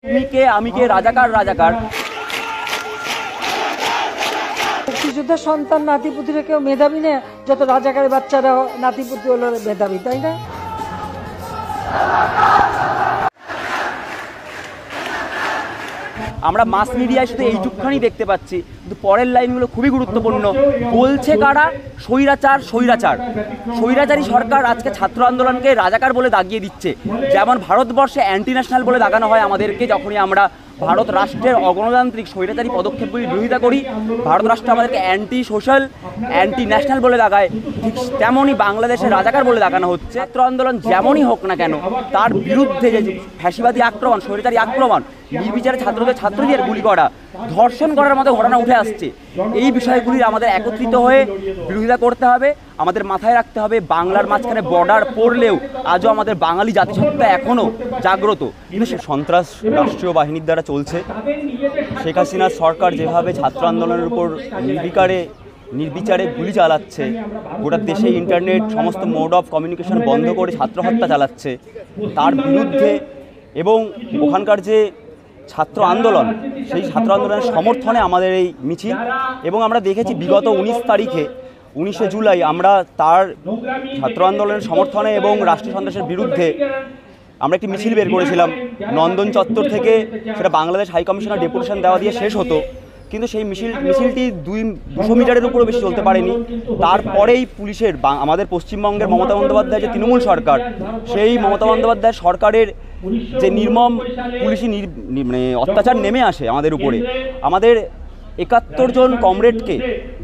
তুমি কে আমি কে রাজাকার রাজাকার। মুক্তিযোদ্ধার সন্তান নাতিপুতিরা কেউ মেধাবী না, যত রাজাকারের বাচ্চারা নাতিপুতি হলো মেধাবী, তাই না? আমরা মাস মিডিয়ায় শুধু এইটুকখানি দেখতে পাচ্ছি, কিন্তু পরের লাইনগুলো খুবই গুরুত্বপূর্ণ। বলছে কারা? স্বৈরাচার স্বৈরাচার স্বৈরাচারী সরকার আজকে ছাত্র আন্দোলনকে রাজাকার বলে দাগিয়ে দিচ্ছে। যেমন ভারতবর্ষে অ্যান্টি ন্যাশনাল বলে দাগানো হয় আমাদেরকে, যখনই আমরা ভারত রাষ্ট্রের অগণতান্ত্রিক স্বৈরাচারী পদক্ষেপগুলির বিরোধিতা করি, ভারত রাষ্ট্র আমাদেরকে অ্যান্টি সোশ্যাল অ্যান্টি ন্যাশনাল বলে দাগায়। ঠিক তেমনই বাংলাদেশে রাজাকার বলে দাগানো হচ্ছে। ছাত্র আন্দোলন যেমনই হোক না কেন, তার বিরুদ্ধে যে ফ্যাসিবাদী আক্রমণ, স্বৈরাচারী আক্রমণ, নির্বিচারে ছাত্রদের গুলি করা, ধর্ষণ করার মতো ঘটনা উঠে আসছে, এই বিষয়গুলির আমাদের একত্রিত হয়ে বিরোধিতা করতে হবে। আমাদের মাথায় রাখতে হবে, বাংলার মাঝখানে বর্ডার পড়লেও আজও আমাদের বাঙালি জাতিসত্তা এখনও জাগ্রত। কিন্তু সে সন্ত্রাস রাষ্ট্রীয় বাহিনীর দ্বারা চলছে। শেখ হাসিনার সরকার যেভাবে ছাত্র আন্দোলনের উপর নির্বিচারে গুলি চালাচ্ছে, গোটা দেশে ইন্টারনেট সমস্ত মোড অফ কমিউনিকেশন বন্ধ করে ছাত্র হত্যা চালাচ্ছে, তার বিরুদ্ধে এবং ওখানকার যে ছাত্র আন্দোলন, সেই ছাত্র আন্দোলনের সমর্থনে আমাদের এই মিছিল। এবং আমরা দেখেছি বিগত 19 জুলাই আমরা তার ছাত্র আন্দোলনের সমর্থনে এবং রাষ্ট্রীয় সন্ত্রাসের বিরুদ্ধে আমরা একটি মিছিল বের করেছিলাম নন্দন চত্বর থেকে। সেটা বাংলাদেশ হাইকমিশনার ডেপুটেশন দেওয়া দিয়ে শেষ হতো, কিন্তু সেই মিছিলটি 200 মিটারের উপরও বেশি চলতে পারেনি। তারপরেই পুলিশের, আমাদের পশ্চিমবঙ্গের মমতা বন্দ্যোপাধ্যায় যে তৃণমূল সরকার, সেই মমতা বন্দ্যোপাধ্যায় সরকারের যে নির্মম পুলিশি অত্যাচার নেমে আসে আমাদের উপরে, আমাদের 71 জন কমরেডকে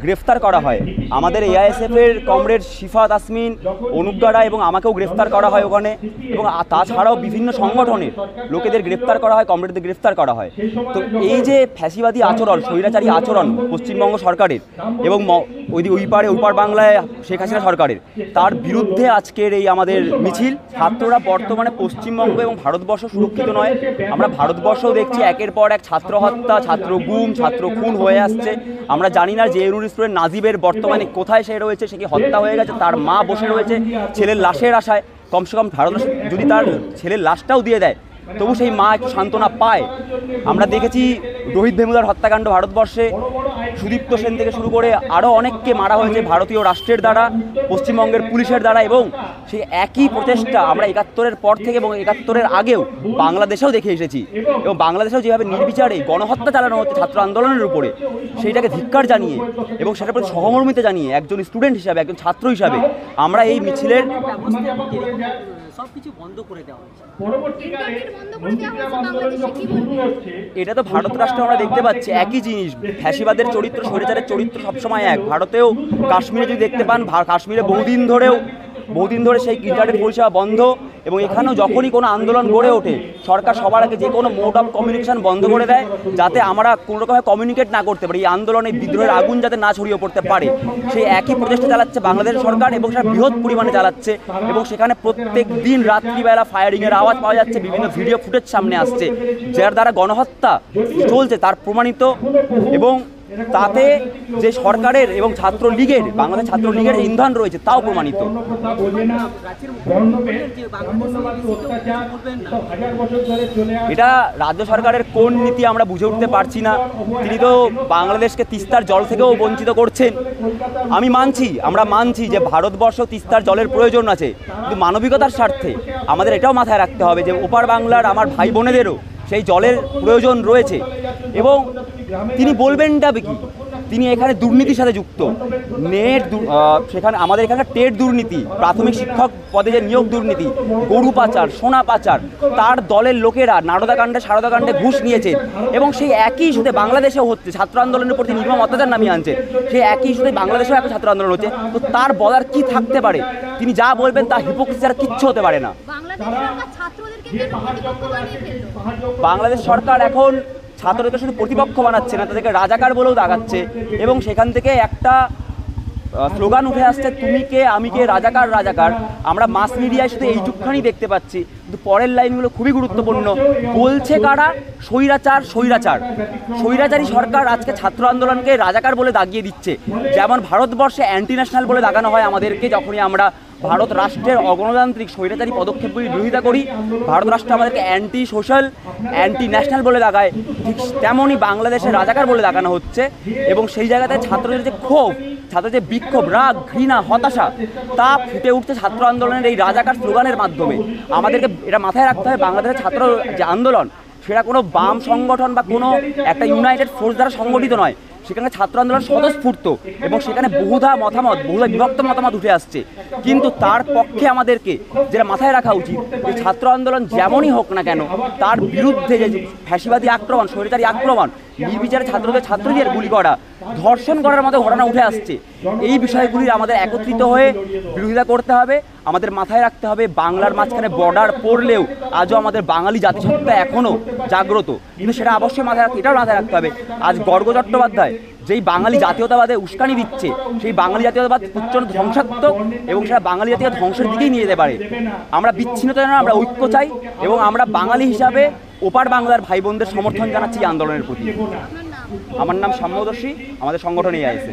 গ্রেফতার করা হয়। আমাদের এআইএসএফের কমরেড শিফা তাসমিন, অনুজ্ঞা রায় এবং আমাকেও গ্রেফতার করা হয় ওখানে। এবং তাছাড়াও বিভিন্ন সংগঠনের লোকেদের গ্রেফতার করা হয়, কমরেডদের গ্রেফতার করা হয়। তো এই যে ফ্যাসিবাদী আচরণ, স্বৈরাচারী আচরণ পশ্চিমবঙ্গ সরকারের এবং ওইপার বাংলায় শেখ হাসিনা সরকারের, তার বিরুদ্ধে আজকের এই আমাদের মিছিল। ছাত্ররা বর্তমানে পশ্চিমবঙ্গ এবং ভারতবর্ষ সুরক্ষিত নয়। আমরা ভারতবর্ষও দেখছি একের পর এক ছাত্র হত্যা, ছাত্র গুম, ছাত্র খুন হয়ে আসছে। আমরা জানি না যে স্টুডেন্ট নাজিবের বর্তমানে কোথায় সে রয়েছে, সে কি হত্যা হয়ে গেছে, তার মা বসে রয়েছে ছেলের লাশের আশায়। কমসে কম ভারত যদি তার ছেলের লাশটাও দিয়ে দেয়, তবু সেই মা একটু সান্ত্বনা পায়। আমরা দেখেছি রোহিত ভেমুলার হত্যাকাণ্ড ভারতবর্ষে, সুদীপ্ত সেন থেকে শুরু করে আরও অনেককে মারা হয়েছে ভারতীয় রাষ্ট্রের দ্বারা, পশ্চিমবঙ্গের পুলিশের দ্বারা। এবং সেই একই প্রচেষ্টা আমরা 71-এর পর থেকে এবং 71-এর আগেও বাংলাদেশেও দেখে এসেছি। এবং বাংলাদেশেও যেভাবে নির্বিচারে গণহত্যা চালানো হচ্ছে ছাত্র আন্দোলনের উপরে, সেইটাকে ধিক্কার জানিয়ে এবং সেটার প্রতি সহমর্মিতা জানিয়ে একজন স্টুডেন্ট হিসাবে, একজন ছাত্র হিসাবে আমরা এই মিছিলের সবকিছু বন্ধ করে দেওয়া হয়েছে। এটা তো ভারত রাষ্ট্রে আমরা দেখতে পাচ্ছি একই জিনিস। ফ্যাসিবাদের চরিত্র, স্বৈরাচারের চরিত্র সবসময় এক। ভারতেও কাশ্মীরে যদি দেখতে পান, কাশ্মীরে বহুদিন ধরে সেই ইন্টারনেট পরিষেবা বন্ধ। এবং এখানেও যখনই কোনো আন্দোলন গড়ে ওঠে, সরকার সবার আগে যে কোনো মোড অফ কমিউনিকেশন বন্ধ করে দেয়, যাতে আমরা কোনো রকমের কমিউনিকেট না করতে পারি, এই আন্দোলনে বিদ্রোহের আগুন যাতে না ছড়িয়ে পড়তে পারে। সেই একই প্রচেষ্টা চালাচ্ছে বাংলাদেশ সরকার এবং সেটা বৃহৎ পরিমাণে চালাচ্ছে। এবং সেখানে প্রত্যেক দিন রাত্রিবেলা ফায়ারিংয়ের আওয়াজ পাওয়া যাচ্ছে, বিভিন্ন ভিডিও ফুটেজ সামনে আসছে, যার দ্বারা গণহত্যা চলছে তার প্রমাণিত। এবং তাতে যে সরকারের এবং ছাত্রলীগের, বাংলাদেশ ছাত্রলীগের ইন্ধন রয়েছে তাও প্রমাণিত। এটা রাজ্য সরকারের কোন নীতি আমরা বুঝে উঠতে পারছি না। তিনি তো বাংলাদেশকে তিস্তার জল থেকেও বঞ্চিত করছেন। আমরা মানছি যে ভারতবর্ষ তিস্তার জলের প্রয়োজন আছে, কিন্তু মানবিকতার স্বার্থে আমাদের এটাও মাথায় রাখতে হবে যে ওপার বাংলার আমার ভাই বোনেদেরও সেই জলের প্রয়োজন রয়েছে। এবং তিনি বলবেনটা কি, তিনি এখানে দুর্নীতির সাথে যুক্ত। সেখানে আমাদের এখানকার টেট দুর্নীতি, প্রাথমিক শিক্ষক পদে যে নিয়োগ দুর্নীতি, গরু পাচার, সোনা পাচার, তার দলের লোকেরা নারদাকাণ্ডে সারদাকাণ্ডে ঘুষ নিয়েছে। এবং সেই একই ইস্যুতে বাংলাদেশেও হচ্ছে, ছাত্র আন্দোলনের প্রতি নির্মম অত্যাচার নামিয়ে আনছে। সেই একই ইস্যুতে বাংলাদেশেও একটা ছাত্র আন্দোলন হচ্ছে। তো তার বলার কি থাকতে পারে? তিনি যা বলবেন তা হিপোক্রিসি আর কিচ্ছু হতে পারে না। বাংলাদেশ সরকার এখন ছাত্রদেরকে শুধু প্রতিপক্ষ বানাচ্ছে না, তাদেরকে রাজাকার বলেও দাগাচ্ছে। এবং সেখান থেকে একটা স্লোগান উঠে আসছে, তুমি কে আমি কে রাজাকার রাজাকার। আমরা মাস মিডিয়ায় শুধু এইটুকখানি দেখতে পাচ্ছি, কিন্তু পরের লাইনগুলো খুবই গুরুত্বপূর্ণ। বলছে কারা? স্বৈরাচার স্বৈরাচারী সরকার আজকে ছাত্র আন্দোলনকে রাজাকার বলে দাগিয়ে দিচ্ছে। যেমন ভারতবর্ষে অ্যান্টি ন্যাশনাল বলে দাগানো হয় আমাদেরকে, যখনই আমরা ভারত রাষ্ট্রের অগণতান্ত্রিক স্বৈরাচারী পদক্ষেপগুলির বিরোধিতা করি। ভারত রাষ্ট্র আমাদেরকে অ্যান্টি সোশ্যাল, অ্যান্টি ন্যাশনাল বলে দেখায়, ঠিক তেমনই বাংলাদেশের রাজাকার বলে দেখানো হচ্ছে। এবং সেই জায়গাতে ছাত্রদের যে ক্ষোভ, ছাত্রদের যে বিক্ষোভ, রাগ, ঘৃণা, হতাশা, তা ফুটে উঠছে ছাত্র আন্দোলনের এই রাজাকার স্লোগানের মাধ্যমে। আমাদেরকে এটা মাথায় রাখতে হবে, বাংলাদেশের ছাত্র যে আন্দোলন সেটা কোনো বাম সংগঠন বা কোনো একটা ইউনাইটেড ফোর্স দ্বারা সংগঠিত নয়। সেখানে ছাত্র আন্দোলন স্বতঃস্ফূর্ত এবং সেখানে বহুধা বিভক্ত মতামত উঠে আসছে। কিন্তু তার পক্ষে আমাদেরকে যেটা মাথায় রাখা উচিত, যে ছাত্র আন্দোলন যেমনই হোক না কেন, তার বিরুদ্ধে যে ফ্যাসিবাদী আক্রমণ, স্বৈরাচারী আক্রমণ, নির্বিচারে ছাত্রদের গুলি করা, ধর্ষণ করার মতো ঘটনা উঠে আসছে, এই বিষয়গুলির আমাদের একত্রিত হয়ে বিরোধিতা করতে হবে। আমাদের মাথায় রাখতে হবে, বাংলার মাঝখানে বর্ডার পড়লেও আজও আমাদের বাঙালি জাতিসত্তা এখনও জাগ্রত। কিন্তু সেটা অবশ্যই এটাও মাথায় রাখতে হবে, আজ গর্গ চট্টোপাধ্যায় যেই বাঙালি জাতীয়তাবাদে উস্কানি দিচ্ছে, সেই বাঙালি জাতীয়তাবাদ প্রচণ্ড ধ্বংসাত্মক এবং সেটা বাঙালি জাতীয় ধ্বংসের দিকেই নিয়ে যেতে পারে। আমরা বিচ্ছিন্নতা না, আমরা ঐক্য চাই এবং আমরা বাঙালি হিসাবে ওপার বাংলার ভাই বোনদের সমর্থন জানাচ্ছি এই আন্দোলনের প্রতি। আমার নাম সাম্যদর্শী, আমাদের সংগঠন AISF।